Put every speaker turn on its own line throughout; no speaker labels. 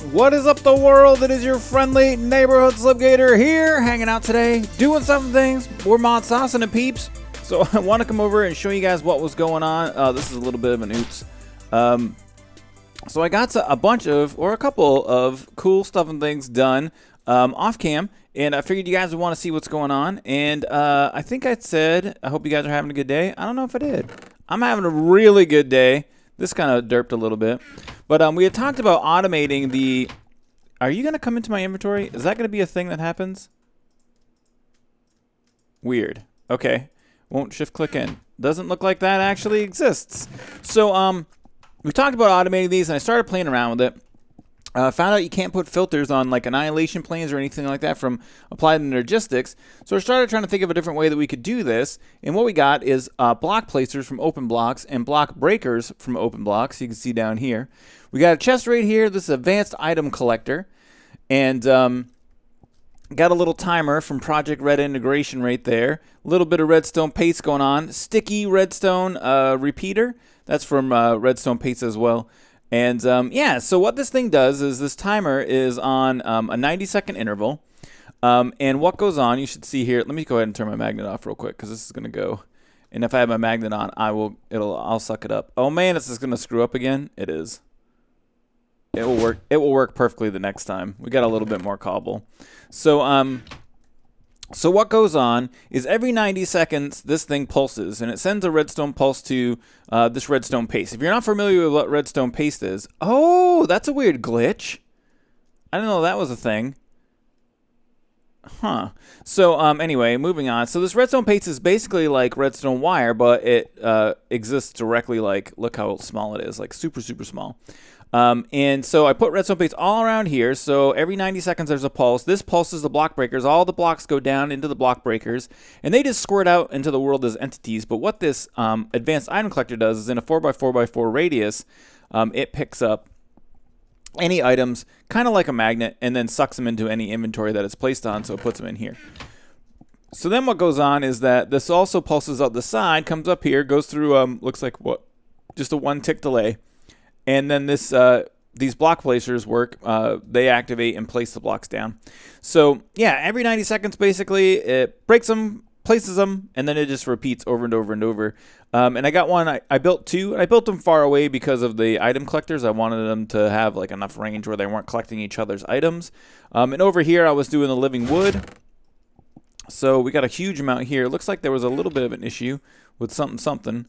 What is up, the world? It is your friendly neighborhood Slipgator here, hanging out today, doing some things. We're ModSauce and peeps. So I want to come over and show you guys what was going on. This is a little bit of an oops. So I got a bunch of, or a couple of cool stuff and things done off cam, and I figured you guys would want to see what's going on. And I think I said, I hope you guys are having a good day. I don't know if I did. I'm having a really good day. This kind of derped a little bit. But we had talked about automating the... Are you going to come into my inventory? Is that going to be a thing that happens? Weird. Okay. Won't shift click in. Doesn't look like that actually exists. So we talked about automating these, and I started playing around with it. Found out you can't put filters on like annihilation planes or anything like that from applied energistics. So I started trying to think of a different way that we could do this. And what we got is block placers from open blocks and block breakers from open blocks. You can see down here. We got a chest right here. This is advanced item collector. And got a little timer from Project Red Integration right there. A little bit of redstone paste going on. Sticky redstone repeater. That's from redstone paste as well. And yeah, so what this thing does is this timer is on a 90-second interval. And what goes on, you should see here. Let me go ahead and turn my magnet off real quick because this is going to go. And if I have my magnet on, I'll suck it up. Oh man, is this going to screw up again? It is. It will work. It will work perfectly the next time. We got a little bit more cobble. So so what goes on is every 90 seconds, this thing pulses, and it sends a redstone pulse to this redstone paste. If you're not familiar with what redstone paste is, oh, that's a weird glitch. I didn't know that was a thing. Huh. So anyway, moving on. So this redstone paste is basically like redstone wire, but it exists directly like, look how small it is, like super, super small. And so I put redstone paste all around here. So every 90 seconds there's a pulse. This pulses the block breakers. All the blocks go down into the block breakers, and they just squirt out into the world as entities. But what this advanced item collector does is in a 4x4x4 radius, it picks up any items, kind of like a magnet, and then sucks them into any inventory that it's placed on, so it puts them in here. So then what goes on is that this also pulses out the side, comes up here, goes through, looks like what, just a 1-tick delay. And then this these block placers work. They activate and place the blocks down. So yeah, every 90 seconds basically it breaks them, places them, and then it just repeats over and over and over. And I got one. I built two. I built them far away because of the item collectors. I wanted them to have like enough range where they weren't collecting each other's items. And over here I was doing the living wood. So we got a huge amount here. It looks like there was a little bit of an issue with something.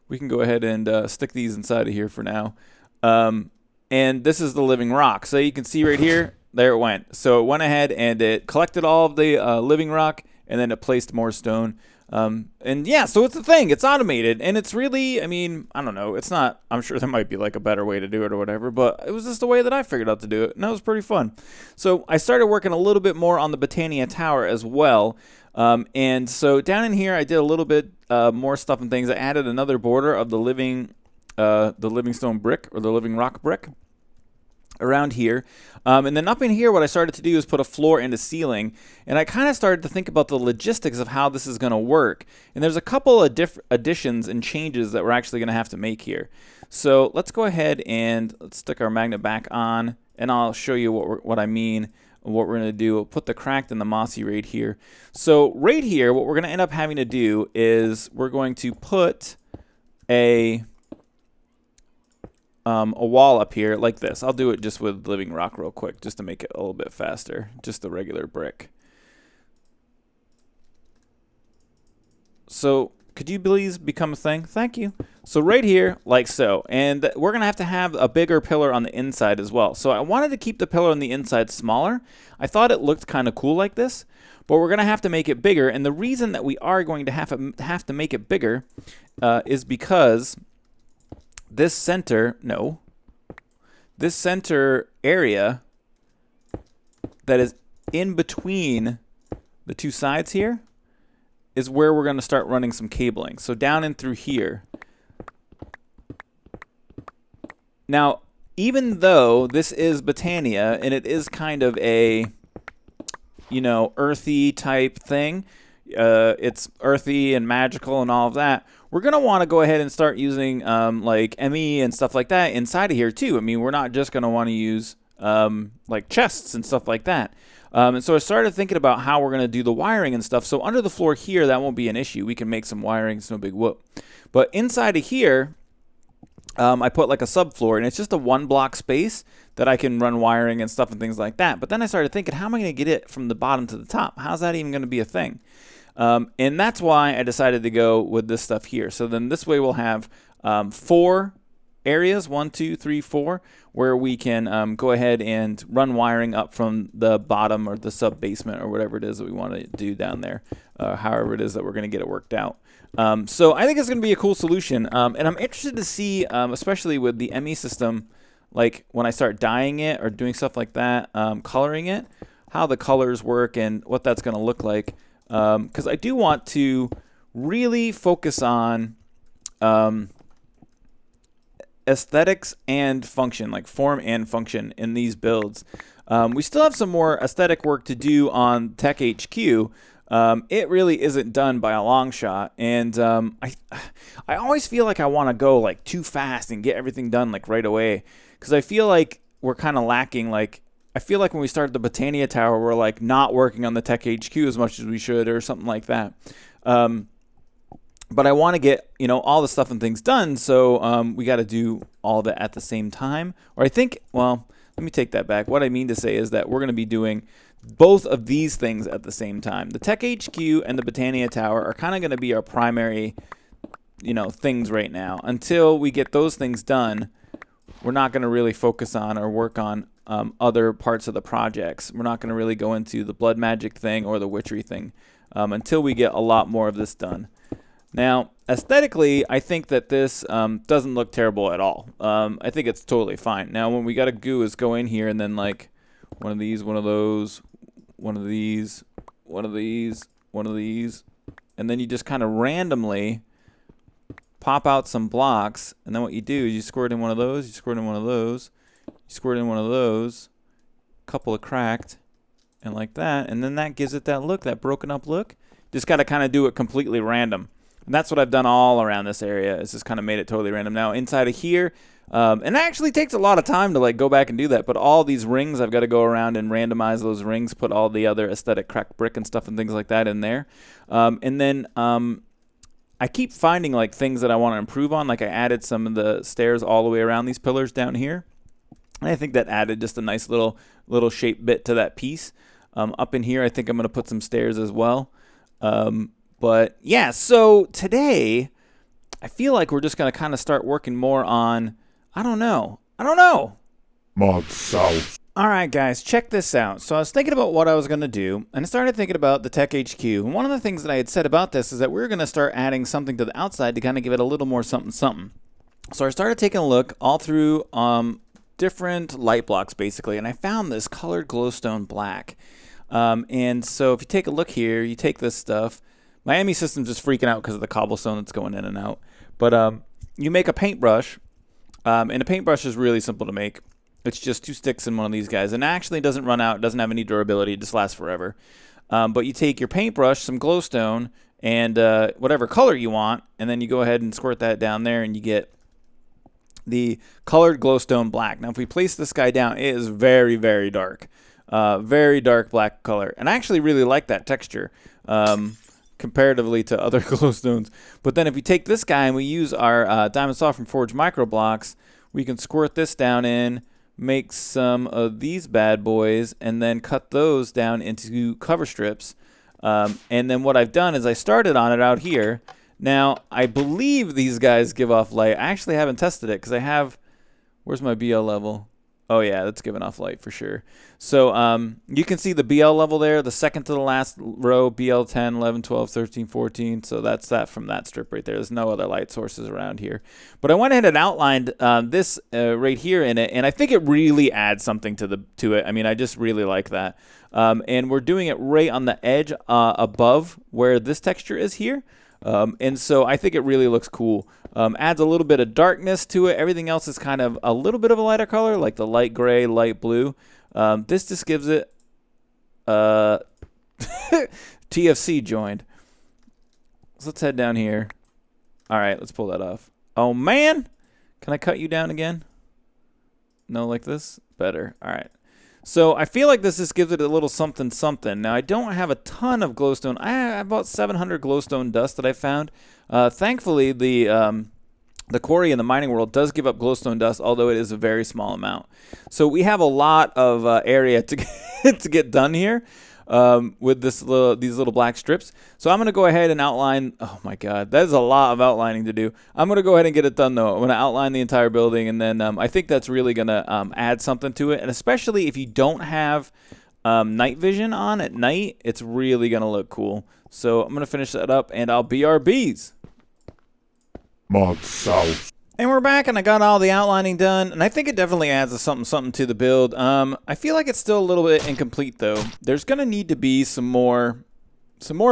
We can go ahead and stick these inside of here for now. And this is the living rock. So you can see right here, there it went. So it went ahead and it collected all of the living rock, and then it placed more stone. And yeah, so it's a thing. It's automated, and it's really, I mean, I don't know. It's not, I'm sure there might be like a better way to do it or whatever, but it was just the way that I figured out to do it, and that was pretty fun. So I started working a little bit more on the Botania tower as well. And so down in here, I did a little bit more stuff and things. I added another border of the living stone brick, or the living rock brick around here. And then up in here, what I started to do is put a floor and a ceiling. And I kind of started to think about the logistics of how this is going to work. And there's a couple of different additions and changes that we're actually going to have to make here. So let's go ahead and let's stick our magnet back on, and I'll show you what I mean. What we're going to do, we'll put the cracked and the mossy right here. So right here, what we're going to end up having to do is we're going to put a wall up here like this. I'll do it just with living rock real quick, just to make it a little bit faster. Just the regular brick. So could you please become a thing? Thank you. So right here, like so. And we're going to have a bigger pillar on the inside as well. So I wanted to keep the pillar on the inside smaller. I thought it looked kind of cool like this, but we're going to have to make it bigger. And the reason that we are going to have to make it bigger is because this center area that is in between the two sides here is where we're going to start running some cabling. So down and through here. Now, even though this is Botania and it is kind of a, you know, earthy type thing, it's earthy and magical and all of that, we're going to want to go ahead and start using like ME and stuff like that inside of here too. I mean, we're not just going to want to use like chests and stuff like that. And so I started thinking about how we're going to do the wiring and stuff. So under the floor here, that won't be an issue. We can make some wiring. It's no big whoop. But inside of here, I put like a subfloor, and it's just a 1-block space that I can run wiring and stuff and things like that. But then I started thinking, how am I going to get it from the bottom to the top? How's that even going to be a thing? And that's why I decided to go with this stuff here. So then this way we'll have 4 areas, 1, 2, 3, 4, where we can go ahead and run wiring up from the bottom or the sub basement or whatever it is that we want to do down there, however it is that we're going to get it worked out. So I think it's going to be a cool solution, and I'm interested to see, especially with the ME system, like when I start dyeing it or doing stuff like that, coloring it, how the colors work and what that's going to look like, because I do want to really focus on aesthetics and function, like form and function in these builds. We still have some more aesthetic work to do on Tech HQ. It really isn't done by a long shot, and I always feel like I want to go like too fast and get everything done like right away, because I feel like we're kind of lacking. Like I feel like when we started the Botania Tower, we're like not working on the Tech HQ as much as we should, or something like that. But I want to get, you know, all the stuff and things done, so we got to do all of it at the same time. Or I think, well, let me take that back. What I mean to say is that we're going to be doing both of these things at the same time. The Tech HQ and the Botania Tower are kind of going to be our primary, you know, things right now. Until we get those things done, we're not going to really focus on or work on other parts of the projects. We're not going to really go into the blood magic thing or the witchery thing until we get a lot more of this done. Now, aesthetically, I think that this doesn't look terrible at all. I think it's totally fine. Now, what we got to do is go in here and then like one of these, one of those, one of these, one of these, one of these, and then you just kind of randomly pop out some blocks, and then what you do is you squirt in one of those, you squirt in one of those, you squirt in one of those, a couple of cracked, and like that, and then that gives it that look, that broken up look. Just got to kind of do it completely random. And that's what I've done all around this area. It's just kind of made it totally random. Now inside of here, and it actually takes a lot of time to like go back and do that. But all these rings, I've got to go around and randomize those rings, put all the other aesthetic cracked brick and stuff and things like that in there. And then I keep finding like things that I want to improve on. Like I added some of the stairs all the way around these pillars down here. And I think that added just a nice little shape bit to that piece. Up in here, I think I'm going to put some stairs as well. But yeah, so today I feel like we're just going to kind of start working more on, I don't know.
ModSauce.
All right, guys, check this out. So I was thinking about what I was going to do, and I started thinking about the Tech HQ. And one of the things that I had said about this is that we're going to start adding something to the outside to kind of give it a little more something something. So I started taking a look all through different light blocks, basically, and I found this colored glowstone black. And so if you take a look here, you take this stuff. My ME system's just freaking out because of the cobblestone that's going in and out. But you make a paintbrush, and a paintbrush is really simple to make. It's just 2 sticks in one of these guys. And it actually doesn't run out. It doesn't have any durability. It just lasts forever. But you take your paintbrush, some glowstone, and whatever color you want, and then you go ahead and squirt that down there, and you get the colored glowstone black. Now, if we place this guy down, it is very, very dark. Very dark black color. And I actually really like that texture. Comparatively to other glowstones. But then if we take this guy and we use our diamond saw from Forge Micro Blocks, we can squirt this down in, make some of these bad boys, and then cut those down into cover strips. And then what I've done is I started on it out here. Now, I believe these guys give off light. I actually haven't tested it because I have... Where's my BL level? Oh, yeah, that's giving off light for sure. So you can see the BL level there, the second to the last row, BL 10, 11, 12, 13, 14. So that's that from that strip right there. There's no other light sources around here. But I went ahead and outlined this right here in it, and I think it really adds something to it. I mean, I just really like that. And we're doing it right on the edge above where this texture is here. And so I think it really looks cool. Adds a little bit of darkness to it. Everything else is kind of a little bit of a lighter color, like the light gray, light blue. This just gives it TFC joined. So let's head down here. All right, let's pull that off. Oh, man. Can I cut you down again? No, like this? Better. All right. So I feel like this just gives it a little something something. Now I don't have a ton of glowstone. I have about 700 glowstone dust that I found. Thankfully, the quarry in the mining world does give up glowstone dust, although it is a very small amount. So we have a lot of area to to get done here with these little black strips. So I'm going to go ahead and outline. Oh my God, that is a lot of outlining to do. I'm going to go ahead and get it done though. I'm going to outline the entire building, and then I think that's really going to add something to it. And especially if you don't have night vision on at night, it's really going to look cool. So I'm going to finish that up, and I'll BRBs.
ModSauce.
And we're back, and I got all the outlining done, and I think it definitely adds a something to the build. I feel like it's still a little bit incomplete though. There's gonna need to be some more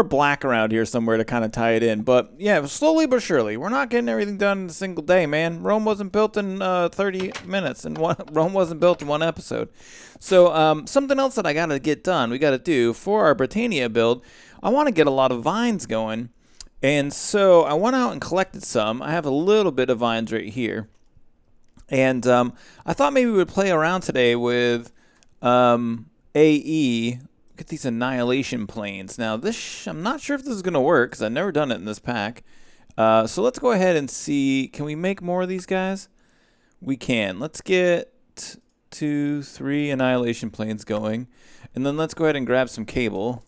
black around here somewhere to kind of tie it in. But yeah, slowly but surely. We're not getting everything done in a single day, man. Rome wasn't built in 30 minutes, and Rome wasn't built in one episode. So something else that I gotta get done, we gotta do for our Botania build. I want to get a lot of vines going. And so I went out and collected some. I have a little bit of vines right here. And I thought maybe we would play around today with AE. Get these annihilation planes. Now, I'm not sure if this is going to work because I've never done it in this pack. So let's go ahead and see. Can we make more of these guys? We can. Let's get 2, 3 annihilation planes going. And then let's go ahead and grab some cable.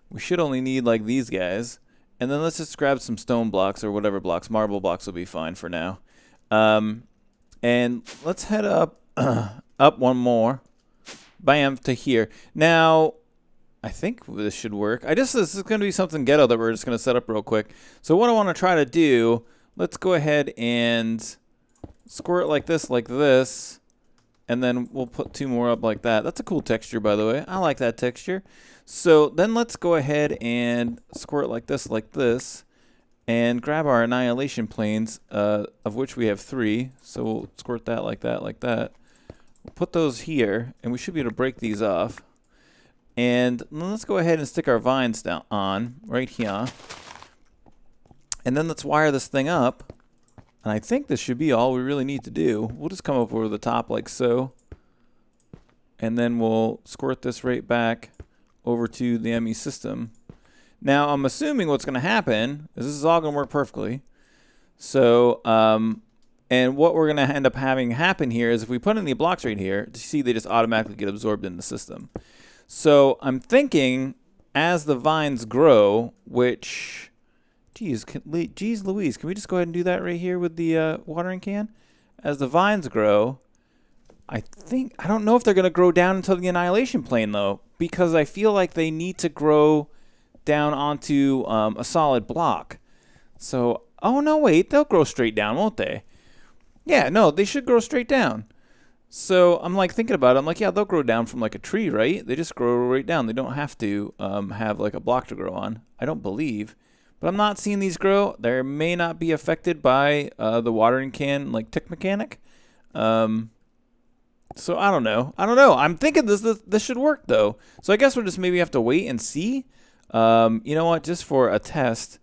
We should only need like these guys. And then let's just grab some stone blocks or whatever blocks. Marble blocks will be fine for now. And let's head up up one more. Bam, to here. Now, I think this should work. This is going to be something ghetto that we're just going to set up real quick. So what I want to try to do, let's go ahead and squirt like this. And then we'll put 2 more up like that. That's a cool texture, by the way. I like that texture. So then let's go ahead and squirt like this, and grab our annihilation planes, of which we have 3. So we'll squirt that like that. We'll put those here, and we should be able to break these off. And then let's go ahead and stick our vines down on right here. And then let's wire this thing up. And I think this should be all we really need to do. We'll just come up over the top like so. And then we'll squirt this right back over to the ME system. Now, I'm assuming what's going to happen is this is all going to work perfectly. So, and what we're going to end up having happen here is if we put in the blocks right here, you see they just automatically get absorbed in the system. So, I'm thinking as the vines grow, which... Geez Louise, can we just go ahead and do that right here with the watering can? As the vines grow, I don't know if they're going to grow down into the annihilation plane, though, because I feel like they need to grow down onto a solid block. So, oh, no, wait, they'll grow straight down, won't they? Yeah, no, they should grow straight down. So, I'm like thinking about it. I'm like, yeah, they'll grow down from like a tree, right? They just grow right down. They don't have to have like a block to grow on, I don't believe. But I'm not seeing these grow. They may not be affected by the watering can like tick mechanic. So I don't know. I'm thinking this should work though. So I guess we'll just maybe have to wait and see. You know what? Just for a test,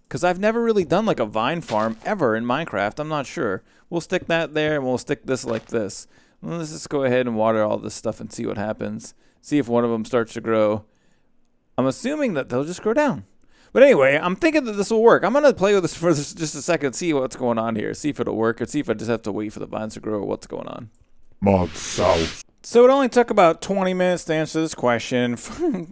because I've never really done like a vine farm ever in Minecraft. I'm not sure. We'll stick that there, and we'll stick this like this. Let's just go ahead and water all this stuff and see what happens. See if one of them starts to grow. I'm assuming that they'll just grow down. But anyway, I'm thinking that this will work. I'm going to play with this for just a second, see what's going on here. See if it'll work, or see if I just have to wait for the vines to grow, or what's going on.
ModSauce.
So it only took about 20 minutes to answer this question.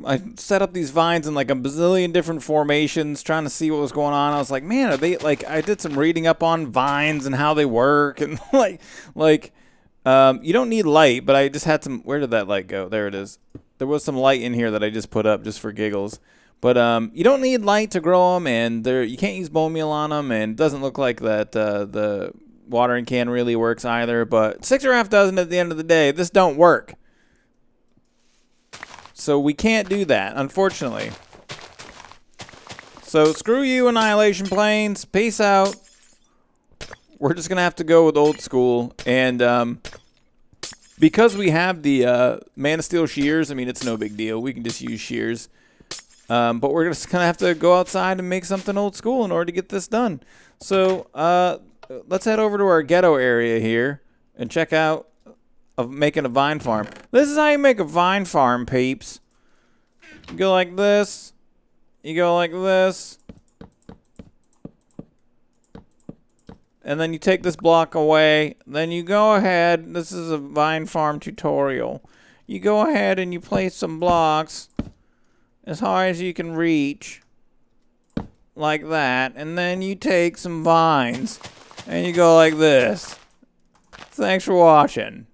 I set up these vines in like a bazillion different formations, trying to see what was going on. I was like, man, are they like? I did some reading up on vines and how they work, and you don't need light, but I just had some. Where did that light go? There it is. There was some light in here that I just put up just for giggles. But you don't need light to grow them, and you can't use bone meal on them, and it doesn't look like that the watering can really works either. But 6.5 dozen at the end of the day, this don't work. So we can't do that, unfortunately. So screw you, annihilation planes. Peace out. We're just going to have to go with old school. And because we have the Man of Steel shears, I mean, it's no big deal. We can just use shears. But we're just going to have to go outside and make something old school in order to get this done. So let's head over to our ghetto area here and check out of making a vine farm. This is how you make a vine farm, peeps. You go like this. You go like this. And then you take this block away. Then you go ahead. This is a vine farm tutorial. You go ahead and you place some blocks as high as you can reach. Like that. And then you take some vines. And you go like this. Thanks for watching.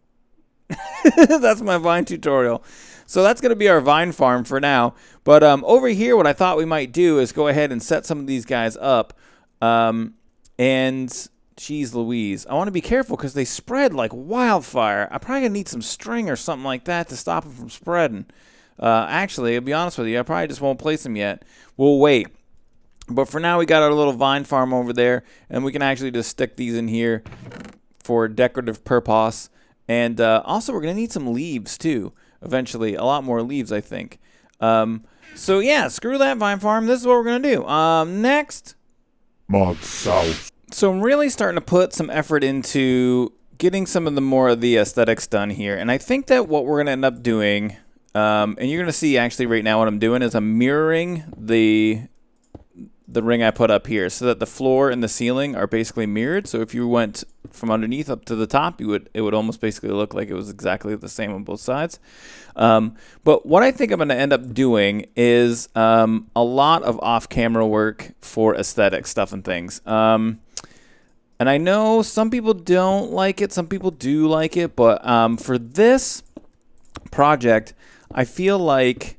That's my vine tutorial. So that's going to be our vine farm for now. But over here, what I thought we might do is go ahead and set some of these guys up. And... Jeez Louise. I want to be careful because they spread like wildfire. I'm probably going to need some string or something like that to stop them from spreading. Actually, I'll be honest with you, I probably just won't place them yet. We'll wait. But for now, we got our little vine farm over there, and we can actually just stick these in here for decorative purpose. And also, we're going to need some leaves, too, eventually. A lot more leaves, I think. So, yeah, screw that vine farm. This is what we're going to do. Next.
ModSauce.
So I'm really starting to put some effort into getting some of the more of the aesthetics done here. And I think that what we're going to end up doing, and you're going to see actually right now what I'm doing is I'm mirroring the ring I put up here so that the floor and the ceiling are basically mirrored. So if you went from underneath up to the top, it would almost basically look like it was exactly the same on both sides. But what I think I'm going to end up doing is a lot of off-camera work for aesthetic stuff and things. And I know some people don't like it, some people do like it, but for this project, I feel like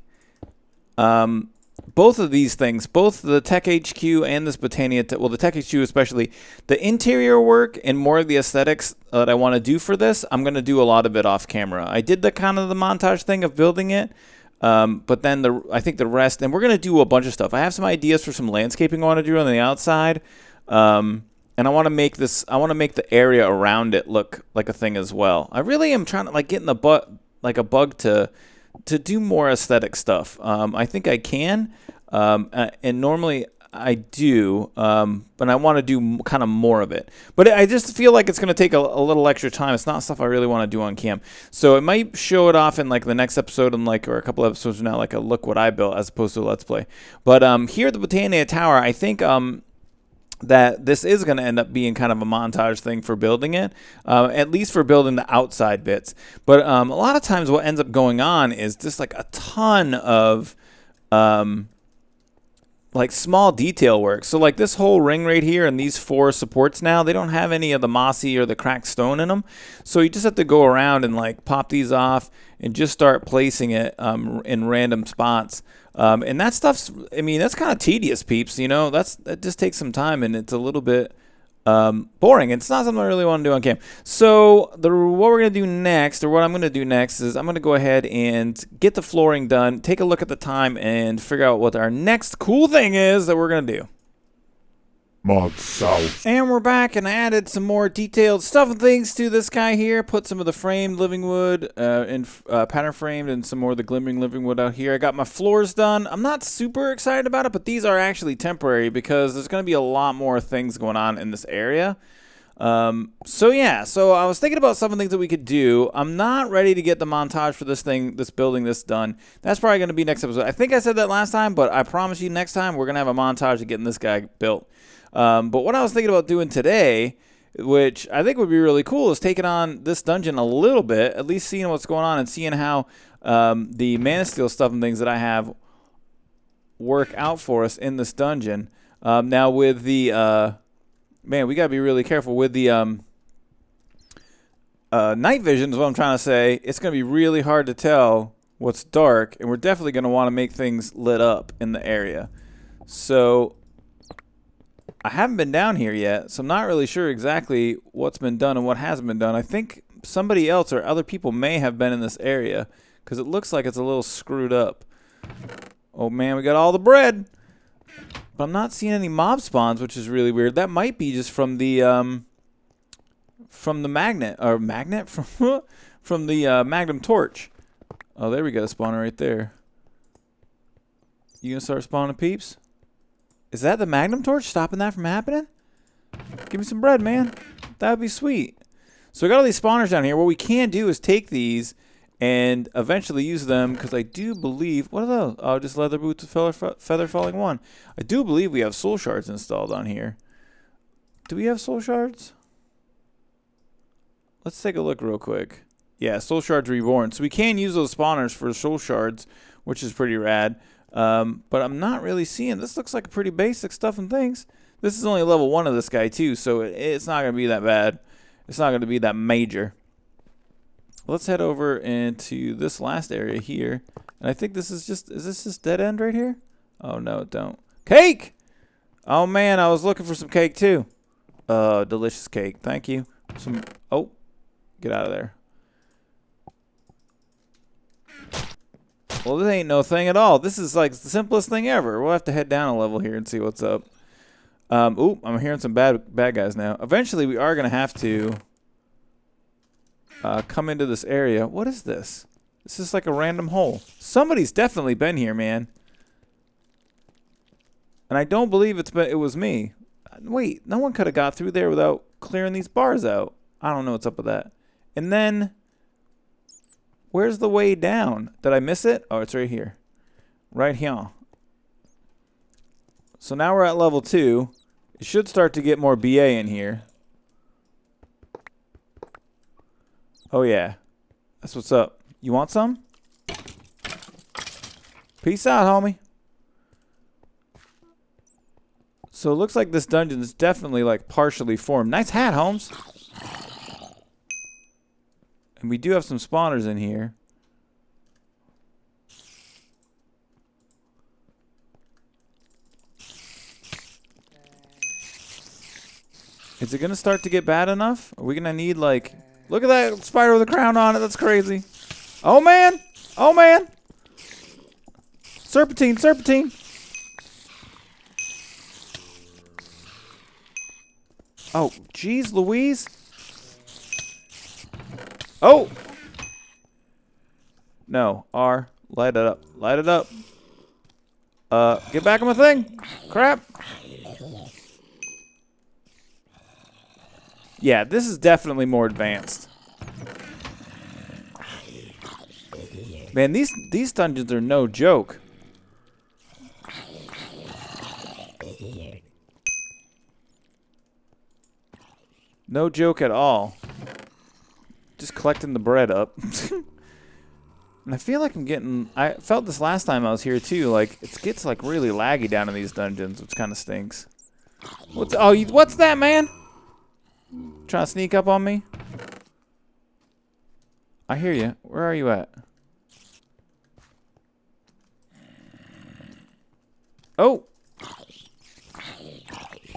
both of these things, both the Tech HQ and this Botania, well, the Tech HQ especially, the interior work and more of the aesthetics that I want to do for this, I'm going to do a lot of it off camera. I did the kind of the montage thing of building it, but then I think the rest, and we're going to do a bunch of stuff. I have some ideas for some landscaping I want to do on the outside. And I want to make this, I want to make the area around it look like a thing as well. I really am trying to like get in the like a bug to do more aesthetic stuff. I think I can, and normally I do, but I want to do kind of more of it. But I just feel like it's going to take a little extra time. It's not stuff I really want to do on cam. So it might show it off in like the next episode and like, or a couple episodes from now, like a look what I built as opposed to a Let's Play. But here at the Botania Tower, I think that this is going to end up being kind of a montage thing for building it, at least for building the outside bits. But a lot of times what ends up going on is just like a ton of like small detail work. So like this whole ring right here and these 4 supports now, they don't have any of the mossy or the cracked stone in them. So you just have to go around and like pop these off and just start placing it in random spots. And that stuff's, I mean, that's kind of tedious, peeps, you know, that just takes some time and it's a little bit boring. It's not something I really want to do on cam. So what we're going to do next, or what I'm going to do next, is I'm going to go ahead and get the flooring done, take a look at the time, and figure out what our next cool thing is that we're going to do.
ModSauce.
And we're back, and I added some more detailed stuff and things to this guy here. Put some of the framed living wood in pattern framed and some more of the glimmering living wood out here. I got my floors done. I'm not super excited about it, but these are actually temporary because there's going to be a lot more things going on in this area. So yeah, so I was thinking about some of the things that we could do. I'm not ready to get the montage for this thing, this building, this done. That's probably going to be next episode. I think I said that last time, but I promise you next time we're going to have a montage of getting this guy built. But what I was thinking about doing today, which I think would be really cool, is taking on this dungeon a little bit, at least seeing what's going on and seeing how the Man of Steel stuff and things that I have work out for us in this dungeon. Now with the, man, we got to be really careful with the night vision is what I'm trying to say. It's going to be really hard to tell what's dark, and we're definitely going to want to make things lit up in the area. So I haven't been down here yet, so I'm not really sure exactly what's been done and what hasn't been done. I think somebody else or other people may have been in this area because it looks like it's a little screwed up. Oh man, we got all the bread, but I'm not seeing any mob spawns, which is really weird. That might be just from the magnet from the magnum torch. Oh, there we got a spawner right there. You gonna start spawning peeps? Is that the magnum torch stopping that from happening? Give me some bread, man. That would be sweet. So we got all these spawners down here. What we can do is take these and eventually use them, because I do believe, what are those? Oh, just leather boots with feather falling 1. I do believe we have soul shards installed on here. Do we have soul shards? Let's take a look real quick. Yeah, soul shards reborn. So we can use those spawners for soul shards, which is pretty rad. But I'm not really seeing, this looks like pretty basic stuff and things. This is only level 1 of this guy too, so it's not going to be that bad. It's not going to be that major. Let's head over into this last area here. And I think this is this just dead end right here? Oh no, don't. Cake! Oh man, I was looking for some cake too. Delicious cake. Thank you. Oh, get out of there. Well, this ain't no thing at all. This is like the simplest thing ever. We'll have to head down a level here and see what's up. Ooh, I'm hearing some bad guys now. Eventually, we are going to have to come into this area. What is this? This is like a random hole. Somebody's definitely been here, man. And I don't believe it was me. Wait, no one could have got through there without clearing these bars out. I don't know what's up with that. And then, where's the way down? Did I miss it? Oh, it's right here. Right here. So now we're at level 2. It should start to get more BA in here. Oh, yeah. That's what's up. You want some? Peace out, homie. So it looks like this dungeon is definitely like partially formed. Nice hat, Holmes. And we do have some spawners in here. Is it going to start to get bad enough? Are we going to need like... Look at that spider with a crown on it. That's crazy. Oh, man. Oh, man. Serpentine, serpentine. Oh, geez, Louise. Oh. No. R. Light it up. Light it up. Get back on my thing. Crap. Yeah, this is definitely more advanced. Man, these dungeons are no joke. No joke at all. Just collecting the bread up. And I feel like I felt this last time I was here too, like it gets like really laggy down in these dungeons, which kind of stinks. What's that, man? Trying to sneak up on me? I hear you. Where are you at? Oh!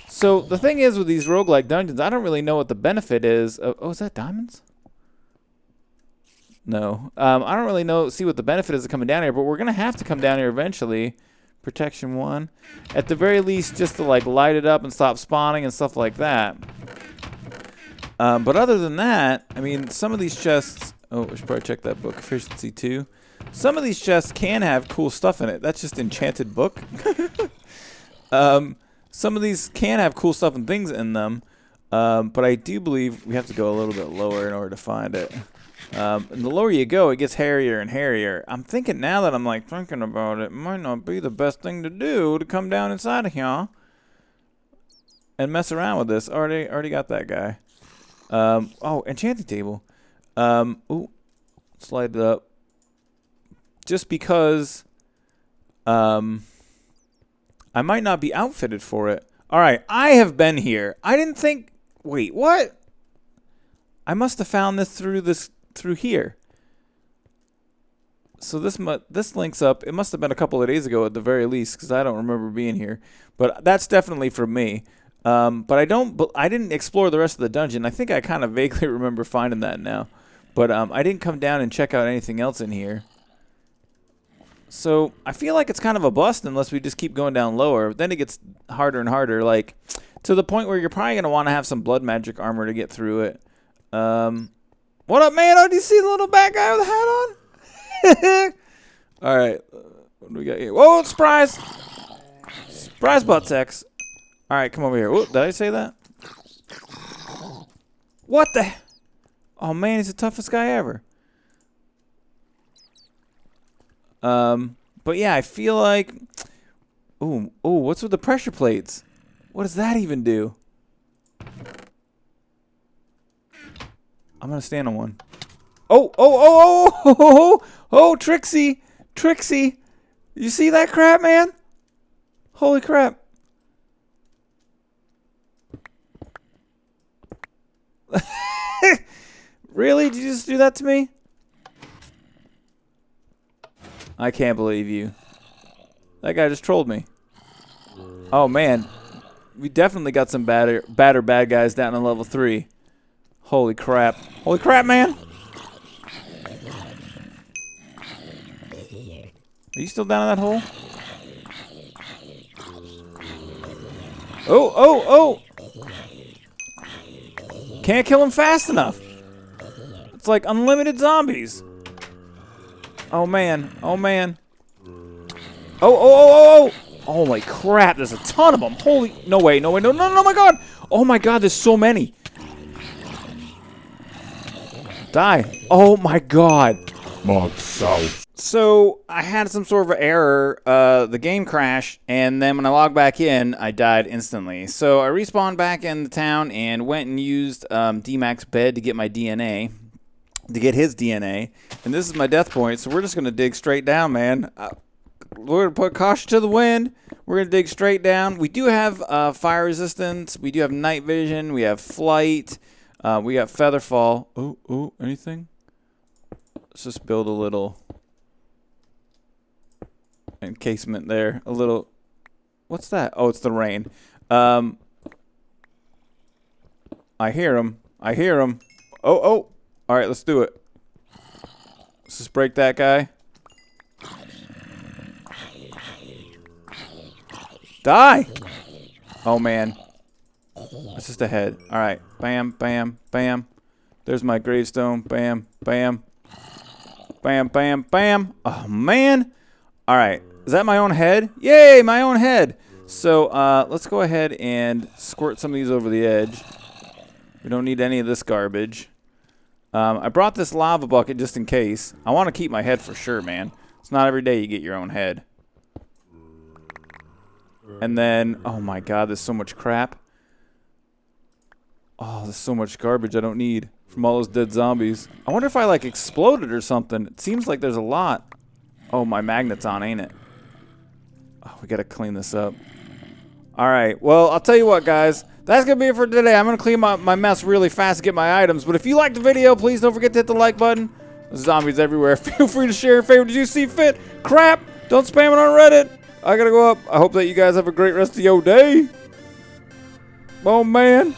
So, the thing is with these roguelike dungeons, I don't really know what the benefit is. Oh, is that diamonds? No. I don't really see what the benefit is of coming down here, but we're going to have to come down here eventually. Protection 1. At the very least, just to like light it up and stop spawning and stuff like that. But other than that, I mean, some of these chests... Oh, I should probably check that book. Efficiency 2. Some of these chests can have cool stuff in it. That's just enchanted book. Some of these can have cool stuff and things in them. But I do believe we have to go a little bit lower in order to find it. And the lower you go, it gets hairier and hairier. I'm thinking now that I'm like thinking about it, might not be the best thing to do to come down inside of here and mess around with this. Already got that guy. Oh, enchanting table. Ooh, slide it up. Just because, I might not be outfitted for it. All right, I have been here. I didn't think. Wait, what? I must have found this through here. So this links up. It must have been a couple of days ago at the very least, because I don't remember being here. But that's definitely for me. But I didn't explore the rest of the dungeon. I think I kind of vaguely remember finding that now. But I didn't come down and check out anything else in here. So I feel like it's kind of a bust unless we just keep going down lower. Then it gets harder and harder, like to the point where you're probably going to want to have some blood magic armor to get through it. What up, man? Oh, do you see the little bad guy with the hat on? All right. What do we got here? Whoa, surprise. Surprise butt sex. All right, come over here. Whoa, did I say that? What the? Oh man, he's the toughest guy ever. But yeah, I feel like... Ooh, what's with the pressure plates? What does that even do? I'm gonna stand on one. Oh, Trixie! Trixie! You see that crap, man? Holy crap. Really? Did you just do that to me? I can't believe you. That guy just trolled me. Oh, man. We definitely got some bad guys down on level 3. Holy crap. Holy crap, man! Are you still down in that hole? Oh! Can't kill him fast enough. It's like unlimited zombies. Oh, man. Oh, man. Oh! Holy crap, there's a ton of them. Holy... No, my God. Oh, my God, there's so many. Die. Oh, my God.
ModSauce.
So, I had some sort of an error. The game crashed, and then when I logged back in, I died instantly. So, I respawned back in the town and went and used D-Mac's bed to get my DNA. To get his DNA. And this is my death point, so we're just going to dig straight down, man. We're going to put caution to the wind. We're going to dig straight down. We do have fire resistance. We do have night vision. We have flight. We got feather fall. Oh, anything? Let's just build a little encasement there. A little... What's that? Oh, it's the rain. I hear him. Oh. All right, let's do it. Let's just break that guy. Die! Oh, man. That's just a head. All right. Bam, bam, bam. There's my gravestone. Bam, bam. Bam, bam, bam. Oh, man. All right. Is that my own head? Yay, my own head. So let's go ahead and squirt some of these over the edge. We don't need any of this garbage. I brought this lava bucket just in case. I want to keep my head for sure, man. It's not every day you get your own head. And then, oh my God, there's so much crap. Oh, there's so much garbage I don't need from all those dead zombies. I wonder if I, like, exploded or something. It seems like there's a lot. Oh, my magnet's on, ain't it? Oh, we got to clean this up. All right, well, I'll tell you what, guys. That's going to be it for today. I'm going to clean my mess really fast to get my items. But if you liked the video, please don't forget to hit the like button. There's zombies everywhere. Feel free to share and favorite as you see fit. Crap! Don't spam it on Reddit. I got to go up. I hope that you guys have a great rest of your day. Oh, man.